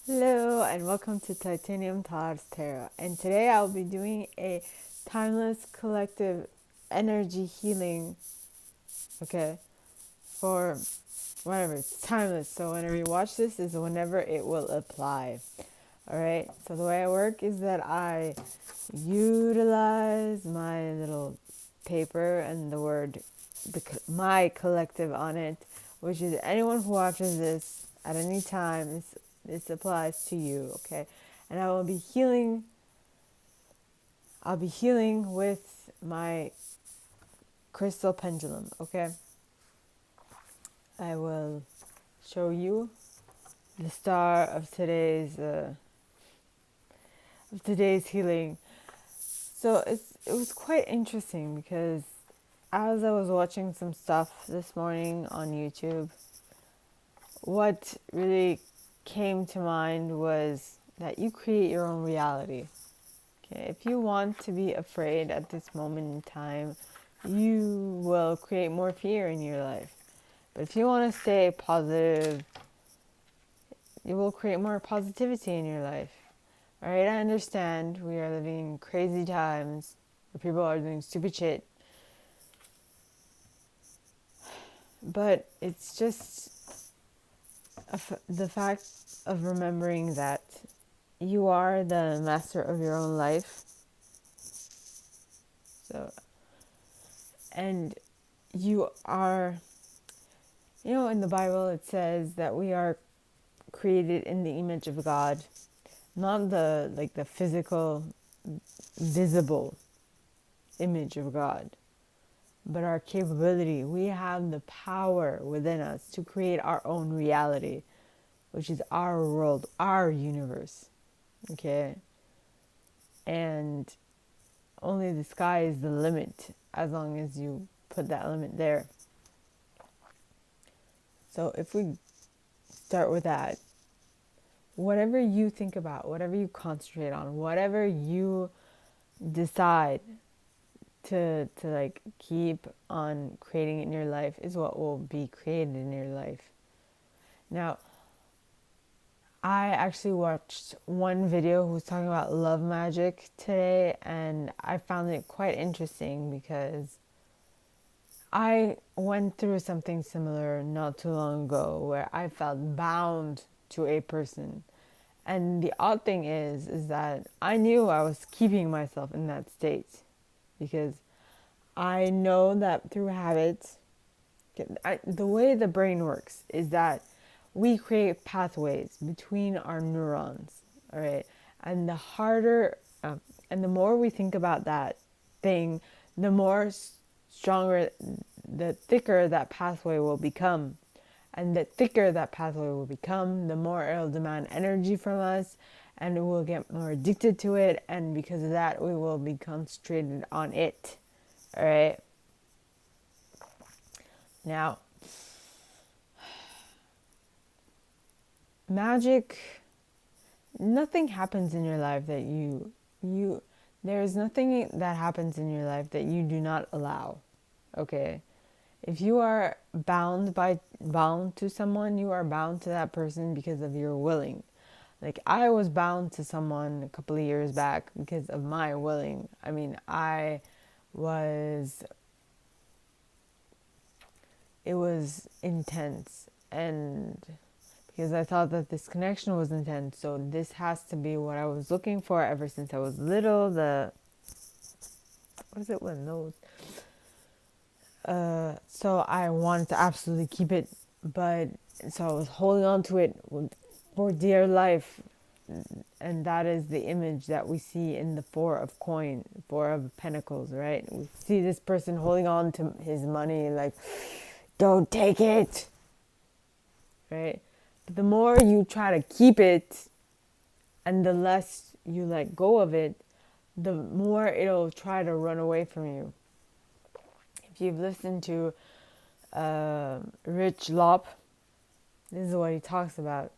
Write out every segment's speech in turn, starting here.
Hello and welcome to Titanium Thoughts Tarot. And today I'll be doing a timeless collective energy healing, okay, for whatever. It's timeless. So whenever you watch this is whenever it will apply. All right. So the way I work is that I utilize my little paper and the word my collective on it, which is anyone who watches this at any time. This applies to you, okay? And I'll be healing with my crystal pendulum, okay? I will show you the star of today's healing. So it was quite interesting because as I was watching some stuff this morning on YouTube, what really came to mind was that you create your own reality. Okay, if you want to be afraid at this moment in time, you will create more fear in your life. But if you want to stay positive, you will create more positivity in your life. All right, I understand we are living in crazy times where people are doing stupid shit, but it's just the fact of remembering that you are the master of your own life. So, and you are, in the Bible it says that we are created in the image of God, not the physical, visible image of God, but our capability. We have the power within us to create our own reality, which is our world, our universe. Okay? And only the sky is the limit as long as you put that limit there. So if we start with that, whatever you think about, whatever you concentrate on, whatever you decide to like keep on creating in your life is what will be created in your life. Now, I actually watched one video who was talking about love magic today, and I found it quite interesting because I went through something similar not too long ago where I felt bound to a person. And the odd thing is that I knew I was keeping myself in that state because I know that through habits, the way the brain works is that we create pathways between our neurons, all right? And the harder and the more we think about that thing, the more stronger, the thicker that pathway will become. And the thicker that pathway will become, the more it'll demand energy from us, and we will get more addicted to it. And because of that, we will be concentrated on it. All right. Now, magic, nothing happens in your life that there's nothing that happens in your life that you do not allow. Okay? If you are bound to someone, you are bound to that person because of your willing. Like I was bound to someone a couple of years back because of my willing. I mean, was it was intense, and because I thought that this connection was intense, so this has to be what I was looking for ever since I was little. What is it with those? So I wanted to absolutely keep it, but so I was holding on to it for dear life, and that is the image that we see in the four of pentacles, right? We see this person holding on to his money like, don't take it, right? But the more you try to keep it and the less you let go of it, the more it'll try to run away from you. If you've listened to Rich Lop, this is what he talks about.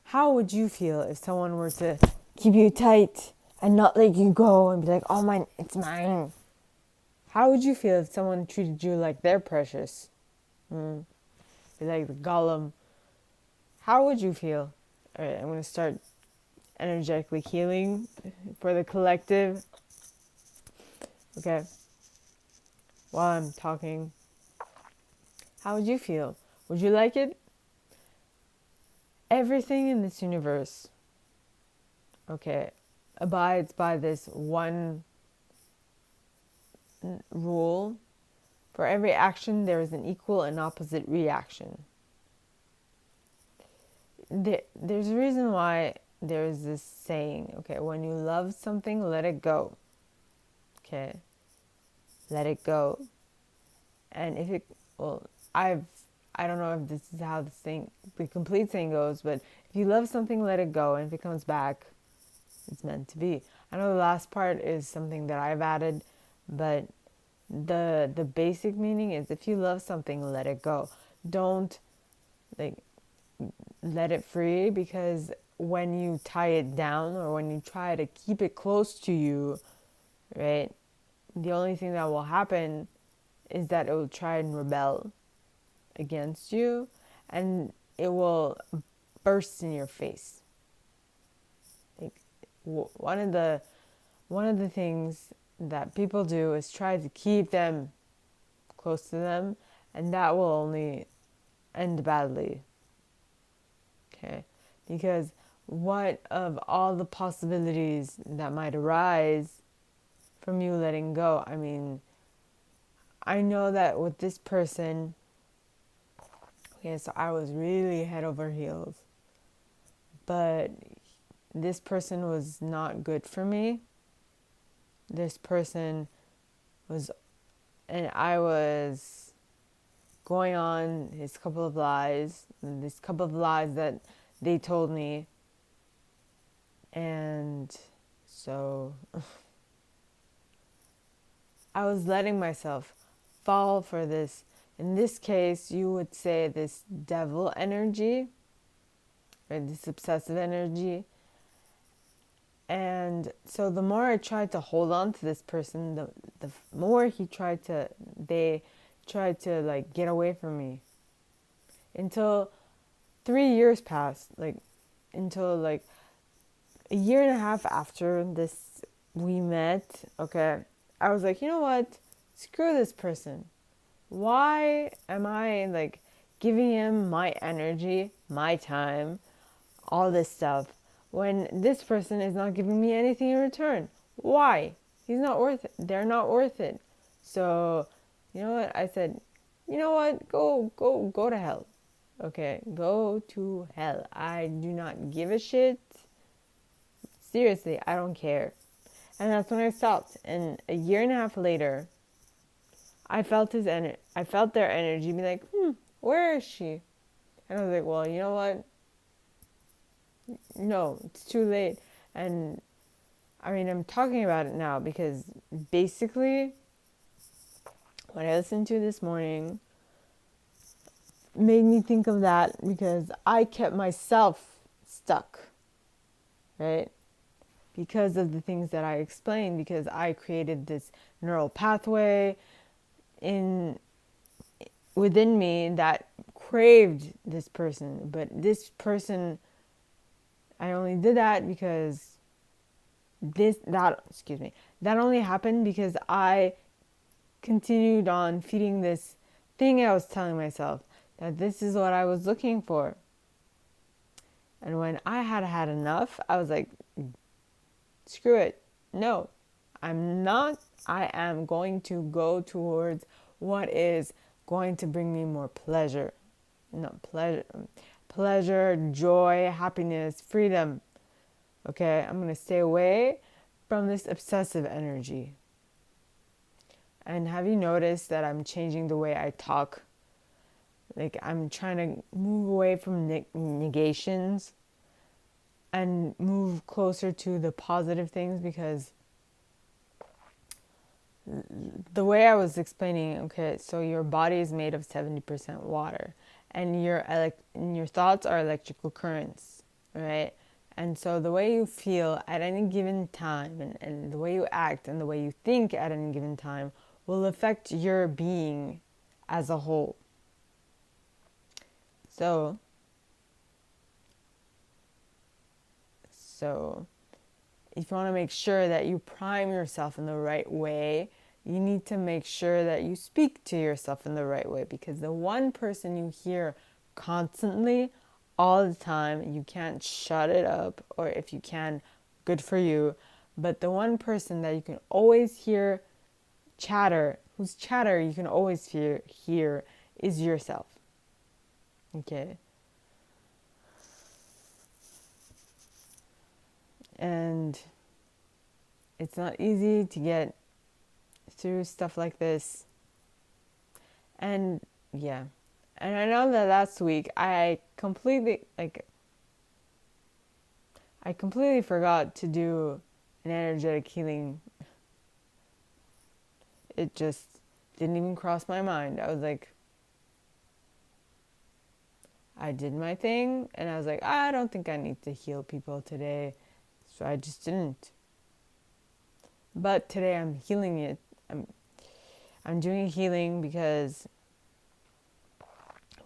How would you feel if someone were to keep you tight and not let you go and be like, oh, mine, it's mine? How would you feel if someone treated you like they're precious? Be like the Gollum. How would you feel? All right, I'm going to start energetically healing for the collective. Okay. While I'm talking, how would you feel? Would you like it? Everything in this universe, okay, abides by this one rule. For every action, there is an equal and opposite reaction. There's a reason why there's this saying, okay, when you love something, let it go. Okay, let it go. And if it, well, I don't know if this is how the complete saying goes, but if you love something, let it go. And if it comes back, it's meant to be. I know the last part is something that I've added, but the basic meaning is if you love something, let it go. Don't like let it free, because when you tie it down or when you try to keep it close to you, right, the only thing that will happen is that it will try and rebel against you, and it will burst in your face. Like one of the things that people do is try to keep them close to them, and that will only end badly. Okay, because what of all the possibilities that might arise from you letting go? I mean, I know that with this person, okay, so I was really head over heels, but this person was not good for me. This person was, and I was going on his couple of lies, this couple of lies that they told me. And so I was letting myself fall for this. In this case, you would say this devil energy, or this obsessive energy. And so the more I tried to hold on to this person, the more they tried to like get away from me. Until 3 years passed, until like a year and a half after this we met, okay, I was like, you know what? Screw this person. Why am I like giving him my energy, my time, all this stuff when this person is not giving me anything in return? Why? He's not worth it. They're not worth it. So, you know what? I said, you know what? Go to hell. Okay, go to hell. I do not give a shit. Seriously, I don't care. And that's when I stopped. And a year and a half later, I felt I felt their energy be like, where is she? And I was like, well, you know what? No, it's too late. And I mean, I'm talking about it now because basically what I listened to this morning made me think of that, because I kept myself stuck, right? Because of the things that I explained, because I created this neural pathway within me that craved this person. But this person, I only did that because that only happened because I continued on feeding this thing I was telling myself, that this is what I was looking for. And when I had enough, I was like, screw it. No, I'm not. I am going to go towards what is going to bring me more pleasure. No, pleasure, joy, happiness, freedom. Okay, I'm going to stay away from this obsessive energy. And have you noticed that I'm changing the way I talk? Like, I'm trying to move away from negations and move closer to the positive things, because the way I was explaining, okay, so your body is made of 70% water, and your thoughts are electrical currents, right? And so the way you feel at any given time, and the way you act and the way you think at any given time will affect your being as a whole. So So if you want to make sure that you prime yourself in the right way, you need to make sure that you speak to yourself in the right way, because the one person you hear constantly all the time, you can't shut it up, or if you can, good for you. But the one person that you can always hear chatter, whose chatter you can always hear is yourself. Okay. And it's not easy to get through stuff like this. And yeah. And I know that last week I completely forgot to do an energetic healing. It just didn't even cross my mind. I was like, I did my thing, and I was like, I don't think I need to heal people today. So I just didn't. But today I'm healing it. I'm doing healing because,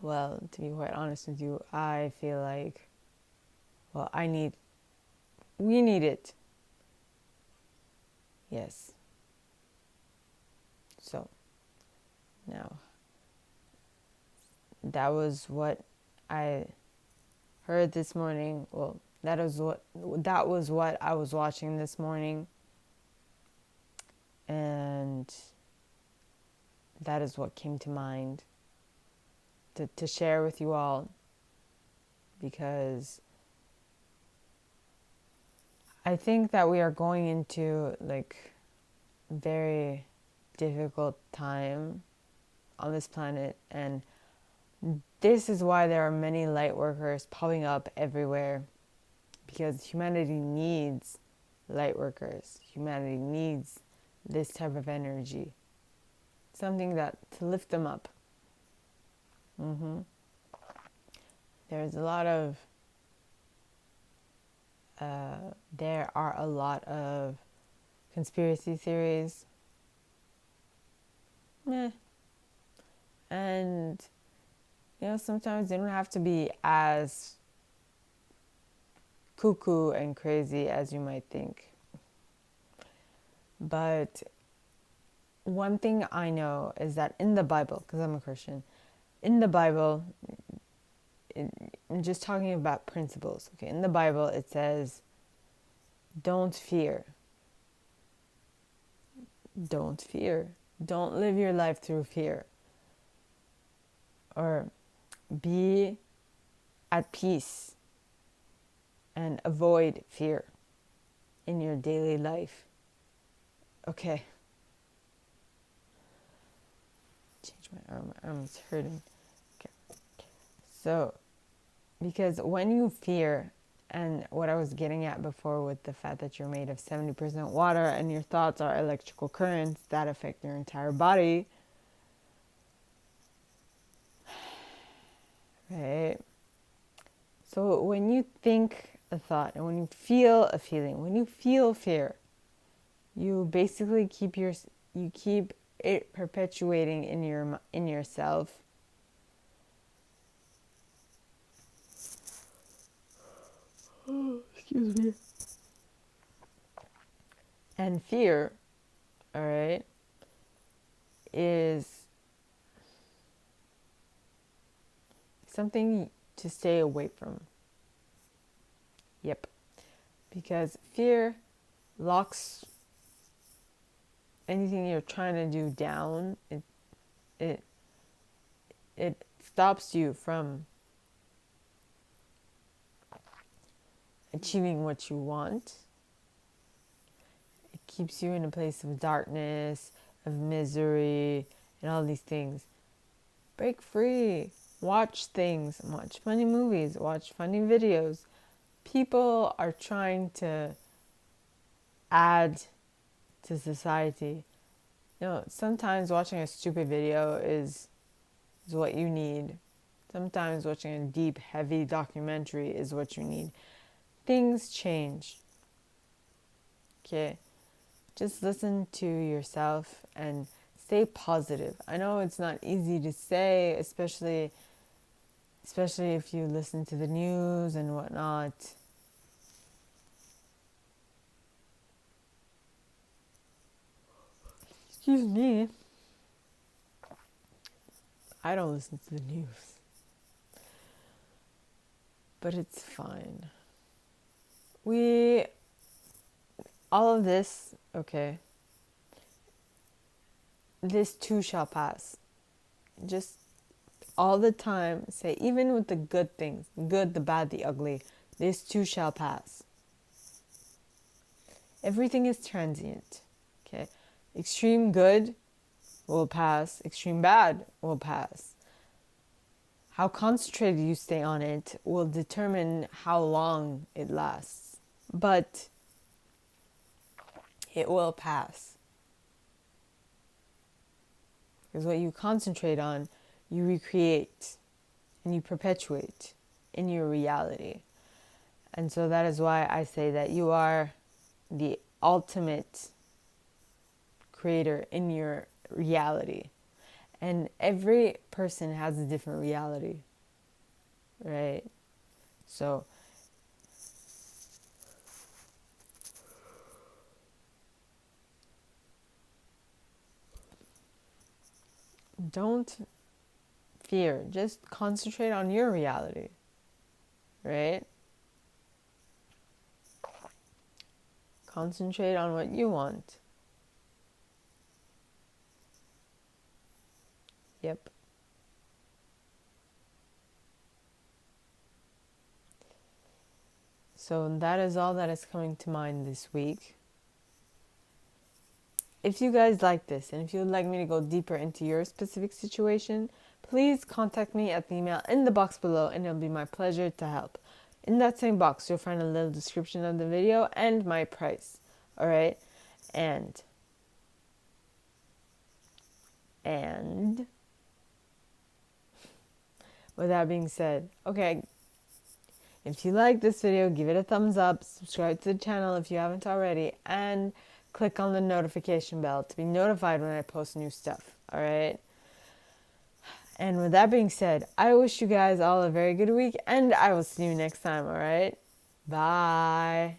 well, to be quite honest with you, I feel like, well, we need it. Yes. So, now, that was what I heard this morning. Well, that was what I was watching this morning. And that is what came to mind to share with you all, because I think that we are going into like very difficult time on this planet, and this is why there are many light workers popping up everywhere, because humanity needs light workers. Humanity needs this type of energy, something that to lift them up. There's a lot of there are a lot of conspiracy theories. And sometimes they don't have to be as cuckoo and crazy as you might think. But one thing I know is that in the Bible, because I'm a Christian, in the Bible, I'm just talking about principles. Okay, in the Bible it says, don't fear. Don't fear. Don't live your life through fear. Or be at peace and avoid fear in your daily life. Okay. Change my arm. My arm is hurting. Okay. So, because when you fear, and what I was getting at before with the fact that you're made of 70% water and your thoughts are electrical currents that affect your entire body, right? So when you think a thought and when you feel a feeling, when you feel fear, you basically keep it perpetuating in yourself. Excuse me. And fear, all right, is something to stay away from. Yep. Because fear locks anything you're trying to do down. It stops you from achieving what you want. It keeps you in a place of darkness, of misery, and all these things. Break free. Watch things. Watch funny movies. Watch funny videos. People are trying to add to society. Sometimes watching a stupid video is what you need. Sometimes watching a deep, heavy documentary is what you need. Things change. Okay? Just listen to yourself and stay positive. I know it's not easy to say, especially if you listen to the news and whatnot. Excuse me. I don't listen to the news. But it's fine. All of this, okay, this too shall pass. Just all the time say, even with the good things, good, the bad, the ugly, this too shall pass. Everything is transient, okay? Extreme good will pass, extreme bad will pass. How concentrated you stay on it will determine how long it lasts. But it will pass. Because what you concentrate on, you recreate and you perpetuate in your reality. And so that is why I say that you are the ultimate creator in your reality. And every person has a different reality, right? So don't fear, just concentrate on your reality, right? Concentrate on what you want. Yep. So that is all that is coming to mind this week. If you guys like this and if you would like me to go deeper into your specific situation, please contact me at the email in the box below and it'll be my pleasure to help. In that same box, you'll find a little description of the video and my price. All right? And with that being said, okay, if you like this video, give it a thumbs up, subscribe to the channel if you haven't already, and click on the notification bell to be notified when I post new stuff, all right? And with that being said, I wish you guys all a very good week, and I will see you next time, all right? Bye.